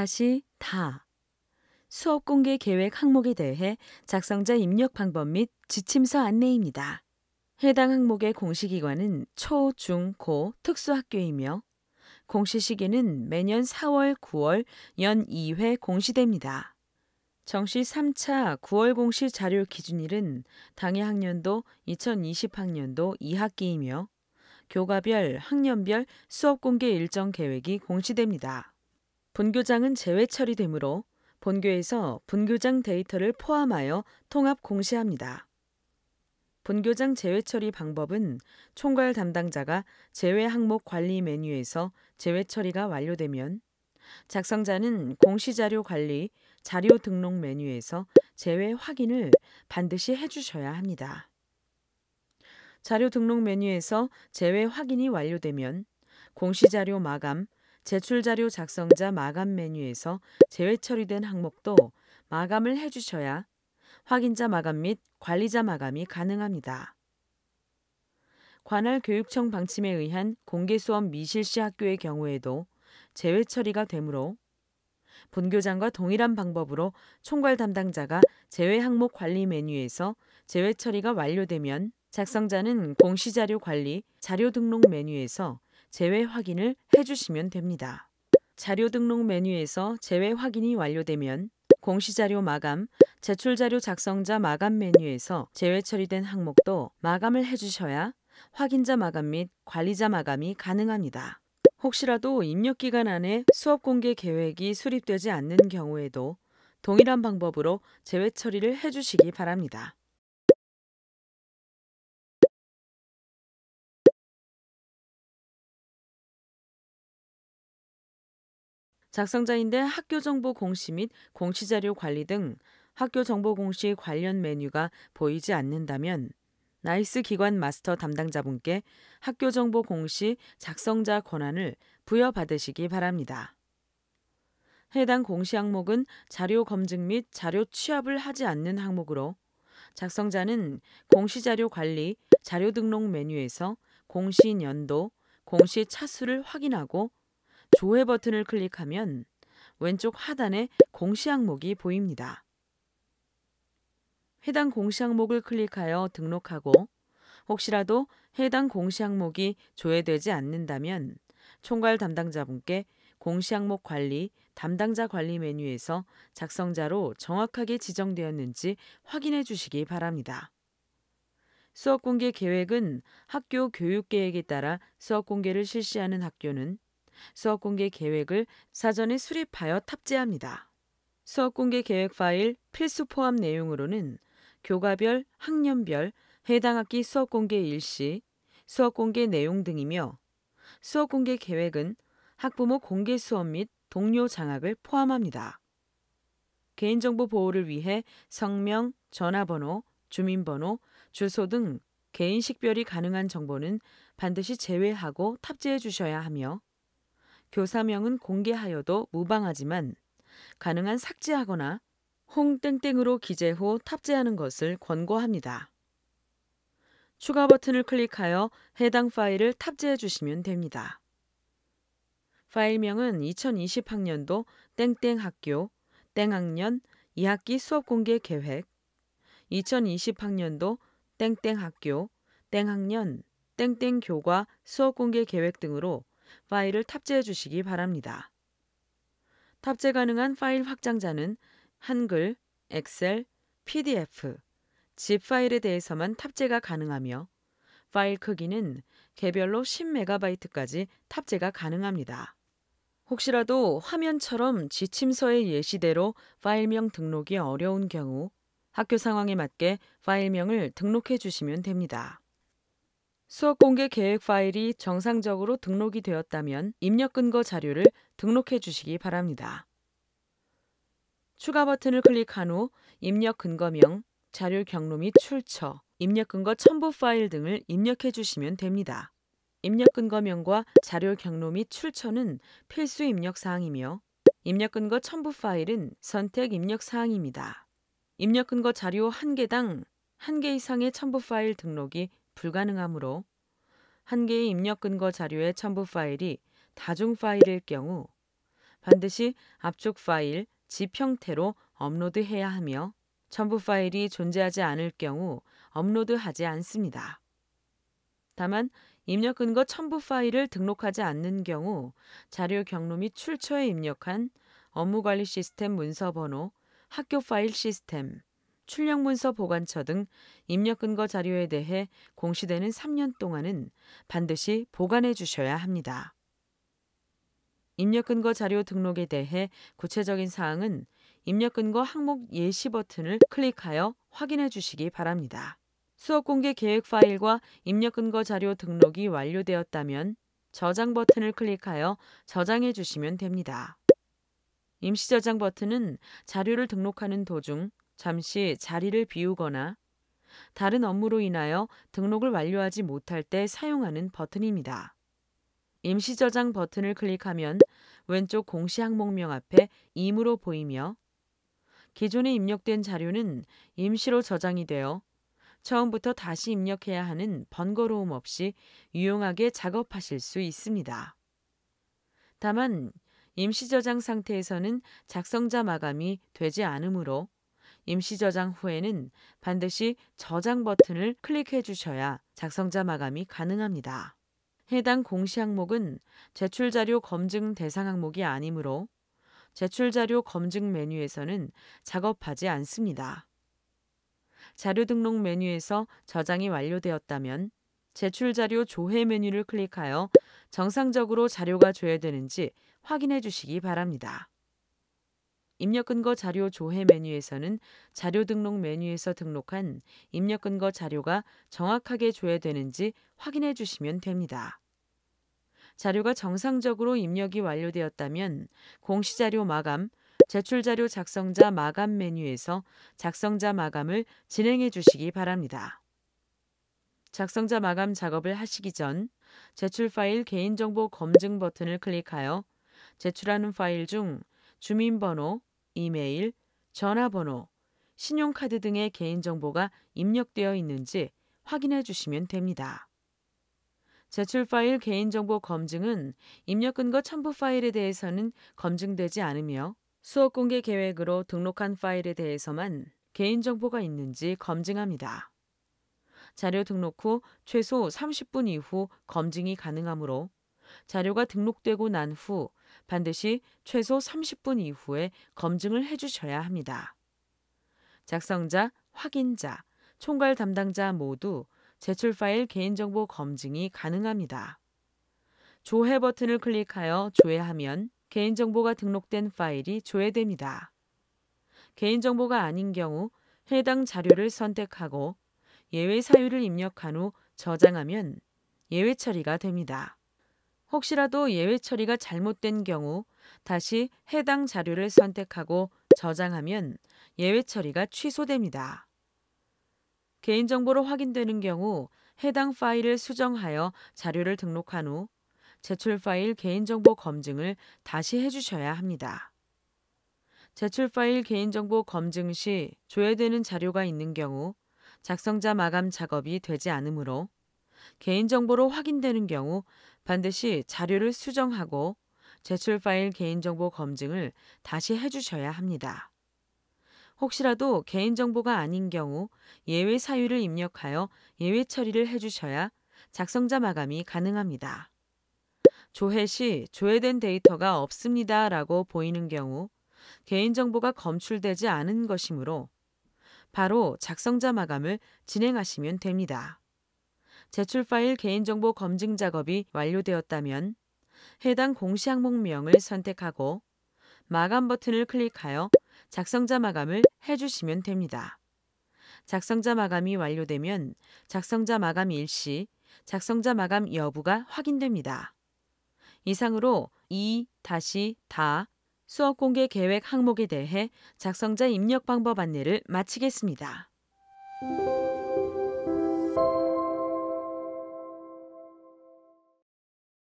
다시 다. 수업 공개 계획 항목에 대해 작성자 입력 방법 및 지침서 안내입니다. 해당 항목의 공시기관은 초, 중, 고 특수학교이며 공시 시기는 매년 4월, 9월 연 2회 공시됩니다. 정시 3차 9월 공시 자료 기준일은 당해 학년도 2020학년도 2학기이며 교과별, 학년별 수업 공개 일정 계획이 공시됩니다. 본교장은 제외 처리되므로 본교에서 본교장 데이터를 포함하여 통합 공시합니다. 본교장 제외 처리 방법은 총괄 담당자가 제외 항목 관리 메뉴에서 제외 처리가 완료되면 작성자는 공시자료 관리, 자료 등록 메뉴에서 제외 확인을 반드시 해주셔야 합니다. 자료 등록 메뉴에서 제외 확인이 완료되면 공시자료 마감, 제출자료 작성자 마감 메뉴에서 제외 처리된 항목도 마감을 해주셔야 확인자 마감 및 관리자 마감이 가능합니다. 관할 교육청 방침에 의한 공개수업 미실시 학교의 경우에도 제외 처리가 되므로 본교장과 동일한 방법으로 총괄 담당자가 제외 항목 관리 메뉴에서 제외 처리가 완료되면 작성자는 공시자료 관리, 자료 등록 메뉴에서 제외 확인을 해주시면 됩니다. 자료 등록 메뉴에서 제외 확인이 완료되면 공시자료 마감, 제출자료 작성자 마감 메뉴에서 제외 처리된 항목도 마감을 해주셔야 확인자 마감 및 관리자 마감이 가능합니다. 혹시라도 입력기간 안에 수업 공개 계획이 수립되지 않는 경우에도 동일한 방법으로 제외 처리를 해주시기 바랍니다. 작성자인데 학교정보 공시 및 공시자료 관리 등 학교정보 공시 관련 메뉴가 보이지 않는다면 나이스 기관 마스터 담당자분께 학교정보 공시 작성자 권한을 부여받으시기 바랍니다. 해당 공시 항목은 자료 검증 및 자료 취합을 하지 않는 항목으로 작성자는 공시자료 관리, 자료 등록 메뉴에서 공시 연도, 공시 차수를 확인하고 조회 버튼을 클릭하면 왼쪽 하단에 공시 항목이 보입니다. 해당 공시 항목을 클릭하여 등록하고 혹시라도 해당 공시 항목이 조회되지 않는다면 총괄 담당자분께 공시 항목 관리, 담당자 관리 메뉴에서 작성자로 정확하게 지정되었는지 확인해 주시기 바랍니다. 수업 공개 계획은 학교 교육 계획에 따라 수업 공개를 실시하는 학교는 수업 공개 계획을 사전에 수립하여 탑재합니다. 수업 공개 계획 파일 필수 포함 내용으로는 교과별, 학년별, 해당 학기 수업 공개 일시, 수업 공개 내용 등이며 수업 공개 계획은 학부모 공개 수업 및 동료 장학을 포함합니다. 개인정보 보호를 위해 성명, 전화번호, 주민번호, 주소 등 개인 식별이 가능한 정보는 반드시 제외하고 탑재해 주셔야 하며 교사명은 공개하여도 무방하지만 가능한 삭제하거나 홍땡땡으로 기재 후 탑재하는 것을 권고합니다. 추가 버튼을 클릭하여 해당 파일을 탑재해 주시면 됩니다. 파일명은 2020학년도 땡땡학교 땡학년 2학기 수업 공개 계획 2020학년도 땡땡학교 땡학년 땡땡교과 수업 공개 계획 등으로 파일을 탑재해 주시기 바랍니다. 탑재 가능한 파일 확장자는 한글, 엑셀, PDF, zip 파일에 대해서만 탑재가 가능하며 파일 크기는 개별로 10MB까지 탑재가 가능합니다. 혹시라도 화면처럼 지침서의 예시대로 파일명 등록이 어려운 경우 학교 상황에 맞게 파일명을 등록해 주시면 됩니다. 수업 공개 계획 파일이 정상적으로 등록이 되었다면 입력 근거 자료를 등록해 주시기 바랍니다. 추가 버튼을 클릭한 후 입력 근거명, 자료 경로 및 출처, 입력 근거 첨부 파일 등을 입력해 주시면 됩니다. 입력 근거명과 자료 경로 및 출처는 필수 입력 사항이며 입력 근거 첨부 파일은 선택 입력 사항입니다. 입력 근거 자료 1개당 1개 이상의 첨부 파일 등록이 불가능하므로 1개의 입력 근거 자료의 첨부 파일이 다중 파일일 경우 반드시 압축 파일, zip 형태로 업로드해야 하며 첨부 파일이 존재하지 않을 경우 업로드하지 않습니다. 다만 입력 근거 첨부 파일을 등록하지 않는 경우 자료 경로 및 출처에 입력한 업무관리 시스템 문서 번호, 학교 파일 시스템, 출력 문서 보관처 등 입력 근거 자료에 대해 공시되는 3년 동안은 반드시 보관해 주셔야 합니다. 입력 근거 자료 등록에 대해 구체적인 사항은 입력 근거 항목 예시 버튼을 클릭하여 확인해 주시기 바랍니다. 수업 공개 계획 파일과 입력 근거 자료 등록이 완료되었다면 저장 버튼을 클릭하여 저장해 주시면 됩니다. 임시 저장 버튼은 자료를 등록하는 도중 잠시 자리를 비우거나 다른 업무로 인하여 등록을 완료하지 못할 때 사용하는 버튼입니다. 임시 저장 버튼을 클릭하면 왼쪽 공시 항목명 앞에 임으로 보이며 기존에 입력된 자료는 임시로 저장이 되어 처음부터 다시 입력해야 하는 번거로움 없이 유용하게 작업하실 수 있습니다. 다만 임시 저장 상태에서는 작성자 마감이 되지 않으므로 임시 저장 후에는 반드시 저장 버튼을 클릭해 주셔야 작성자 마감이 가능합니다. 해당 공시 항목은 제출 자료 검증 대상 항목이 아니므로 제출 자료 검증 메뉴에서는 작업하지 않습니다. 자료 등록 메뉴에서 저장이 완료되었다면 제출 자료 조회 메뉴를 클릭하여 정상적으로 자료가 조회되는지 확인해 주시기 바랍니다. 입력 근거 자료 조회 메뉴에서는 자료 등록 메뉴에서 등록한 입력 근거 자료가 정확하게 조회되는지 확인해 주시면 됩니다. 자료가 정상적으로 입력이 완료되었다면 공시자료 마감, 제출자료 작성자 마감 메뉴에서 작성자 마감을 진행해 주시기 바랍니다. 작성자 마감 작업을 하시기 전 제출 파일 개인정보 검증 버튼을 클릭하여 제출하는 파일 중 주민번호, 이메일, 전화번호, 신용카드 등의 개인정보가 입력되어 있는지 확인해 주시면 됩니다. 제출 파일 개인정보 검증은 입력 근거 첨부 파일에 대해서는 검증되지 않으며 수업 공개 계획으로 등록한 파일에 대해서만 개인정보가 있는지 검증합니다. 자료 등록 후 최소 30분 이후 검증이 가능하므로 자료가 등록되고 난 후 반드시 최소 30분 이후에 검증을 해주셔야 합니다. 작성자, 확인자, 총괄 담당자 모두 제출 파일 개인정보 검증이 가능합니다. 조회 버튼을 클릭하여 조회하면 개인정보가 등록된 파일이 조회됩니다. 개인정보가 아닌 경우 해당 자료를 선택하고 예외 사유를 입력한 후 저장하면 예외 처리가 됩니다. 혹시라도 예외 처리가 잘못된 경우 다시 해당 자료를 선택하고 저장하면 예외 처리가 취소됩니다. 개인정보로 확인되는 경우 해당 파일을 수정하여 자료를 등록한 후 제출 파일 개인정보 검증을 다시 해주셔야 합니다. 제출 파일 개인정보 검증 시 조회되는 자료가 있는 경우 작성자 마감 작업이 되지 않으므로 개인정보로 확인되는 경우 반드시 자료를 수정하고 제출 파일 개인정보 검증을 다시 해주셔야 합니다. 혹시라도 개인정보가 아닌 경우 예외 사유를 입력하여 예외 처리를 해주셔야 작성자 마감이 가능합니다. 조회 시 조회된 데이터가 없습니다 라고 보이는 경우 개인정보가 검출되지 않은 것이므로 바로 작성자 마감을 진행하시면 됩니다. 제출 파일 개인정보 검증 작업이 완료되었다면 해당 공시 항목명을 선택하고 마감 버튼을 클릭하여 작성자 마감을 해주시면 됩니다. 작성자 마감이 완료되면 작성자 마감 일시, 작성자 마감 여부가 확인됩니다. 이상으로 이-다 수업 공개 계획 항목에 대해 작성자 입력 방법 안내를 마치겠습니다.